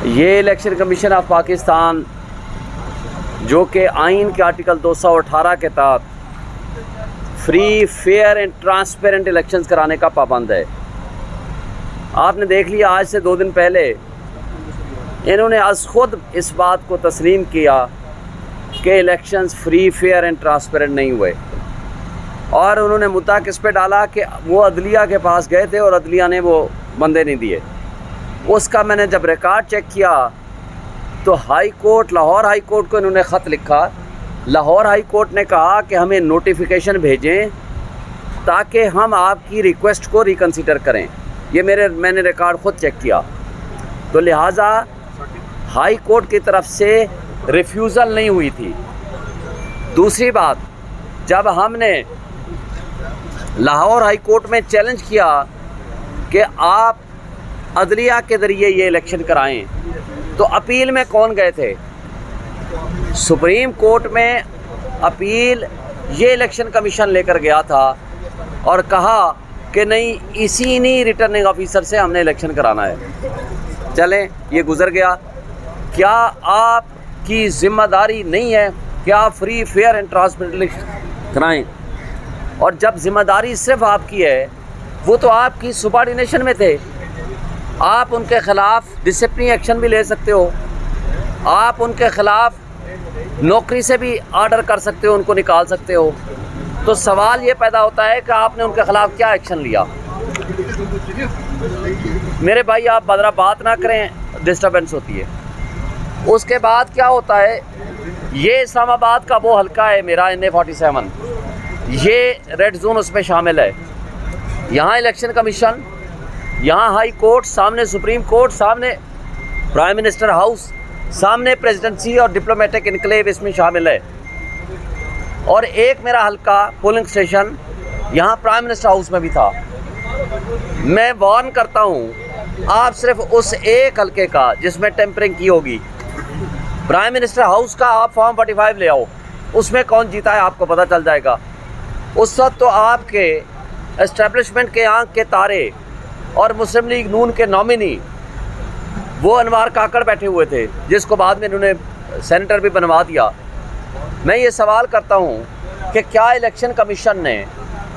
ये election commission of Pakistan जो कि आइन के आर्टिकल 218 के तहत free, fair and transparent elections कराने का पाबंद है। आपने देख लिया, आज से 2 दिन पहले इन्होंने आज खुद इस बात को तस्लीम किया कि elections free, fair and transparent नहीं हुए, और उन्होंने मुद्दा किस पे डाला कि वो अदलिया के पास गए थे और अदलिया ने वो बंदे नहीं दिए। उसका मैंने जब रिकॉर्ड चेक किया तो high court, Lahore high court को इन्होंने ख़त लिखा। लाहौर हाई कोर्ट ने कहा कि हमें नोटिफिकेशन भेजें ताकि हम आपकी रिक्वेस्ट को रिकन्सिडर करें। ये मैंने रिकॉर्ड ख़ुद चेक किया। तो लिहाजा हाई कोर्ट की तरफ से रिफ्यूज़ल नहीं हुई थी। दूसरी बात, जब हमने लाहौर हाई कोर्ट में चैलेंज किया कि आप अदलिया के ज़रिए ये इलेक्शन कराएं, तो अपील में कौन गए थे? सुप्रीम कोर्ट में अपील ये इलेक्शन कमीशन लेकर गया था और कहा कि नहीं, इन्हीं रिटर्निंग ऑफिसर से हमने इलेक्शन कराना है। चलें, ये गुज़र गया। क्या आपकी ज़िम्मेदारी नहीं है कि आप फ्री, फेयर एंड ट्रांसपेरेंट कराएं? और जब ज़िम्मेदारी सिर्फ आपकी है, वो तो आपकी सुबॉर्डिनेशन में थे। आप उनके ख़िलाफ़ डिसिप्लिनरी एक्शन भी ले सकते हो, आप उनके ख़िलाफ़ नौकरी से भी ऑर्डर कर सकते हो, उनको निकाल सकते हो। तो सवाल ये पैदा होता है कि आपने उनके ख़िलाफ़ क्या एक्शन लिया। मेरे भाई, आप बदरा बात ना करें, डिस्टर्बेंस होती है। उसके बाद क्या होता है, ये इस्लामाबाद का वो हल्का है मेरा, NA-47, ये रेड जोन उसमें शामिल है। यहाँ इलेक्शन कमीशन, यहाँ हाई कोर्ट, सामने सुप्रीम कोर्ट, सामने प्राइम मिनिस्टर हाउस, सामने प्रेसिडेंसी और डिप्लोमेटिक इनक्लेव इसमें शामिल है। और एक मेरा हल्का पोलिंग स्टेशन यहाँ प्राइम मिनिस्टर हाउस में भी था। मैं वार्न करता हूँ, आप सिर्फ उस एक हल्के का जिसमें टेम्परिंग की होगी, प्राइम मिनिस्टर हाउस का आप फॉर्म 45 ले आओ, उसमें कौन जीता है आपको पता चल जाएगा। उस वक्त तो आपके एस्टेब्लिशमेंट के आंख के तारे और मुस्लिम लीग नून के नॉमिनी वो अनवार काकड़ बैठे हुए थे, जिसको बाद में इन्होंने सेनेटर भी बनवा दिया। मैं ये सवाल करता हूँ कि क्या इलेक्शन कमीशन ने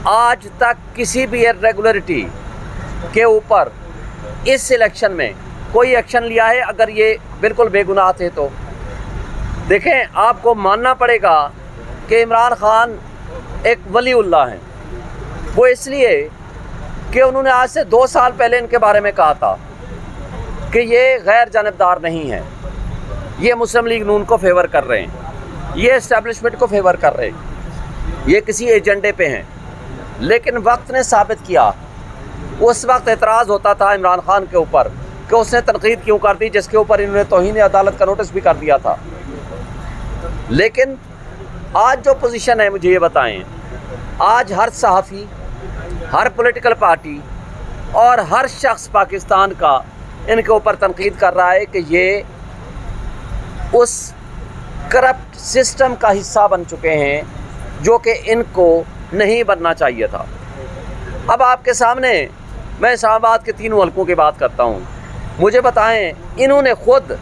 आज तक किसी भी इरेगुलरिटी के ऊपर इस इलेक्शन में कोई एक्शन लिया है? अगर ये बिल्कुल बेगुनाह थे तो देखें, आपको मानना पड़ेगा कि इमरान खान एक वलीउल्लाह हैं। वो इसलिए कि उन्होंने आज से 2 साल पहले इनके बारे में कहा था कि ये गैर जानबदार नहीं है, ये मुस्लिम लीग नून को फेवर कर रहे हैं, ये एस्टेब्लिशमेंट को फेवर कर रहे हैं, ये किसी एजेंडे पे हैं। लेकिन वक्त ने साबित किया, उस वक्त एतराज़ होता था इमरान खान के ऊपर कि उसने तनकीद क्यों कर दी, जिसके ऊपर इन्होंने तौहीन अदालत का नोटिस भी कर दिया था। लेकिन आज जो पोजीशन है, मुझे ये बताएं, आज हर सहाफ़ी, हर पॉलिटिकल पार्टी और हर शख्स पाकिस्तान का इनके ऊपर तनकीद कर रहा है कि ये उस करप्ट सिस्टम का हिस्सा बन चुके हैं जो कि इनको नहीं बनना चाहिए था। अब आपके सामने मैं इस्लामाबाद के 3 हल्कों की बात करता हूँ। मुझे बताएं, इन्होंने खुद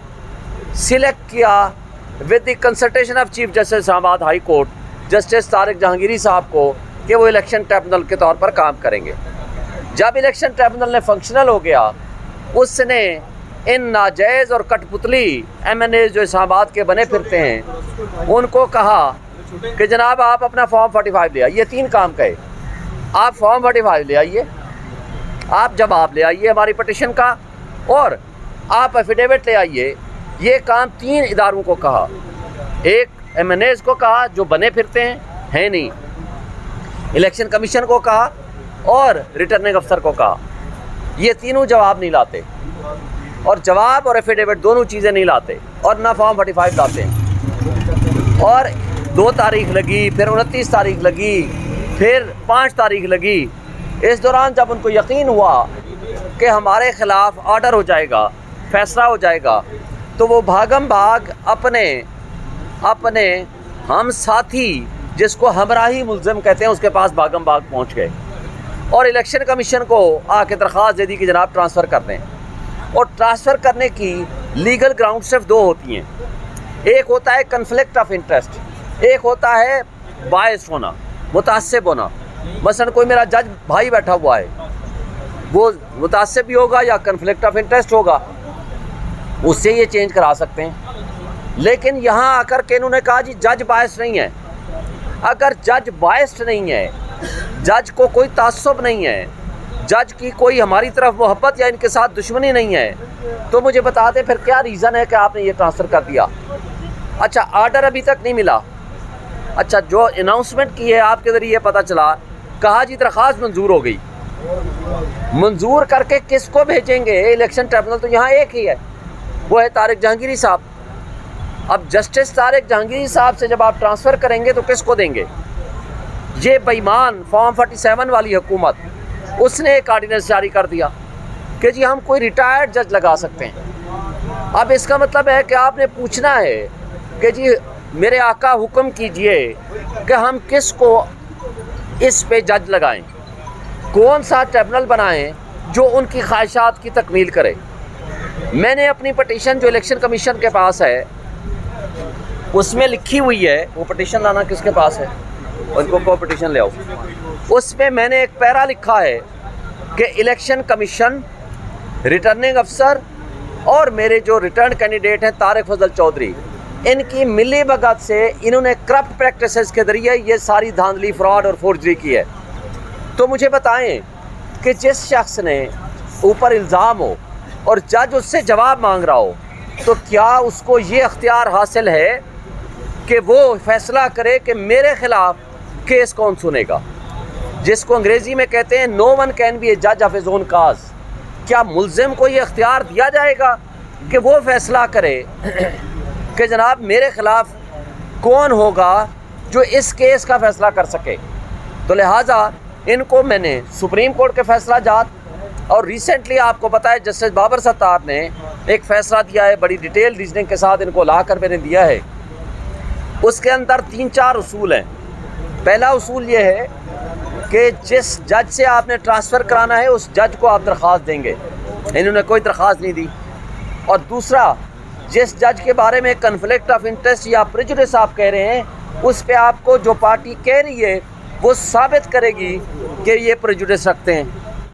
सिलेक्ट किया with the consultation of chief justice Islamabad high court justice Tariq Jahangiri साहब को कि वो इलेक्शन ट्रिब्यूनल के तौर पर काम करेंगे। जब इलेक्शन ट्रिब्यूनल ने फंक्शनल हो गया, उसने इन नाजायज़ और कठपुतली MNA जो इस्लामाबाद के बने फिरते हैं, उनको कहा कि जनाब आप अपना फॉर्म 45 ले आइए। 3 काम कहे, आप फॉर्म 45 ले आइए, आप जवाब ले आइए हमारी पटिशन का, और आप एफिडेविट ले आइए। ये काम 3 इदारों को कहा। एक MNAs को कहा जो बने फिरते हैं नहीं, इलेक्शन कमीशन को कहा और रिटर्निंग अफसर को कहा। ये तीनों जवाब नहीं लाते, और जवाब और एफिडेविट दोनों चीज़ें नहीं लाते, और ना फॉर्म 45 लाते हैं। और 2 तारीख लगी, फिर 29 तारीख लगी, फिर 5 तारीख लगी। इस दौरान जब उनको यकीन हुआ कि हमारे ख़िलाफ़ ऑर्डर हो जाएगा, फैसला हो जाएगा, तो वो भागम भाग अपने हम साथी जिसको हमराही मुल्ज़िम कहते हैं उसके पास भागम भाग पहुँच गए और इलेक्शन कमीशन को आके दरख्वास्त दे दी कि जनाब ट्रांसफ़र कर दें। और ट्रांसफ़र करने की लीगल ग्राउंड सिर्फ दो होती हैं। एक होता है कन्फ्लिक्ट ऑफ इंटरेस्ट, एक होता है बायस होना, मुतासिब होना। मसलन कोई मेरा जज भाई बैठा हुआ है, वो मुतासिब भी होगा या कन्फ्लिक्ट ऑफ इंटरेस्ट होगा, उससे ये चेंज करा सकते हैं। लेकिन यहाँ आकर के इन्होंने कहा जी जज बायस नहीं है। अगर जज बायस्ड नहीं है, जज को कोई तासुब नहीं है, जज की कोई हमारी तरफ मोहब्बत या इनके साथ दुश्मनी नहीं है, तो मुझे बता दें फिर क्या रीज़न है कि आपने ये ट्रांसफ़र कर दिया। अच्छा, आर्डर अभी तक नहीं मिला। अच्छा, जो अनाउंसमेंट की है आपके ज़रिए पता चला, कहा जी दरख्वास्त मंजूर हो गई। मंजूर करके किसको भेजेंगे? इलेक्शन ट्रिब्यूनल तो यहाँ एक ही है, वो है तारिक जहांगीरी साहब। अब जस्टिस तारिक जहांगीरी साहब से जब आप ट्रांसफ़र करेंगे तो किसको देंगे? ये बेईमान फॉर्म 47 वाली हुकूमत, उसने एक ऑर्डिनेंस जारी कर दिया कि जी हम कोई रिटायर्ड जज लगा सकते हैं। अब इसका मतलब है कि आपने पूछना है कि जी मेरे आका हुक्म कीजिए कि हम किस को इस पे जज लगाएं, कौन सा ट्रिब्यूनल बनाएं जो उनकी ख्वाहिशात की तकमील करे। मैंने अपनी पटिशन जो इलेक्शन कमीशन के पास है उसमें लिखी हुई है, वो पटिशन लाना किसके पास है, उनको को पटिशन ले आओ। उसमें मैंने एक पैरा लिखा है कि इलेक्शन कमीशन, रिटर्निंग अफसर और मेरे जो रिटर्न कैंडिडेट हैं तारिक फजल चौधरी, इनकी मिली भगत से इन्होंने करप्ट प्रैक्टिसेस के ज़रिए ये सारी धांधली, फ्रॉड और फोर्जरी की है। तो मुझे बताएं कि जिस शख्स ने ऊपर इल्ज़ाम हो और जज उससे जवाब मांग रहा हो, तो क्या उसको ये अख्तियार हासिल है कि वो फैसला करे कि मेरे ख़िलाफ़ केस कौन सुनेगा, जिसको अंग्रेज़ी में कहते हैं नो वन कैन बी ए जज ऑफ हिज ओन काज। क्या मुल्ज़िम को ये अख्तियार दिया जाएगा कि वो फैसला करे कि जनाब मेरे ख़िलाफ़ कौन होगा जो इस केस का फ़ैसला कर सके? तो लिहाजा इनको मैंने सुप्रीम कोर्ट के फ़ैसला जात और रिसेंटली आपको पता है जस्टिस बाबर सत्तार ने एक फ़ैसला दिया है, बड़ी डिटेल रीजनिंग के साथ इनको ला कर मैंने दिया है। उसके अंदर 3-4 उसूल हैं। पहला उसूल ये है कि जिस जज से आपने ट्रांसफ़र कराना है उस जज को आप दरख्वास्त देंगे, इन्होंने कोई दरख्वास्त नहीं दी। और दूसरा, जिस जज के बारे में कन्फ्लिक्ट ऑफ इंटरेस्ट या प्रेजुडिस आप कह रहे हैं, उस पे आपको जो पार्टी कह रही है वो साबित करेगी कि ये प्रेजुडिस रखते हैं।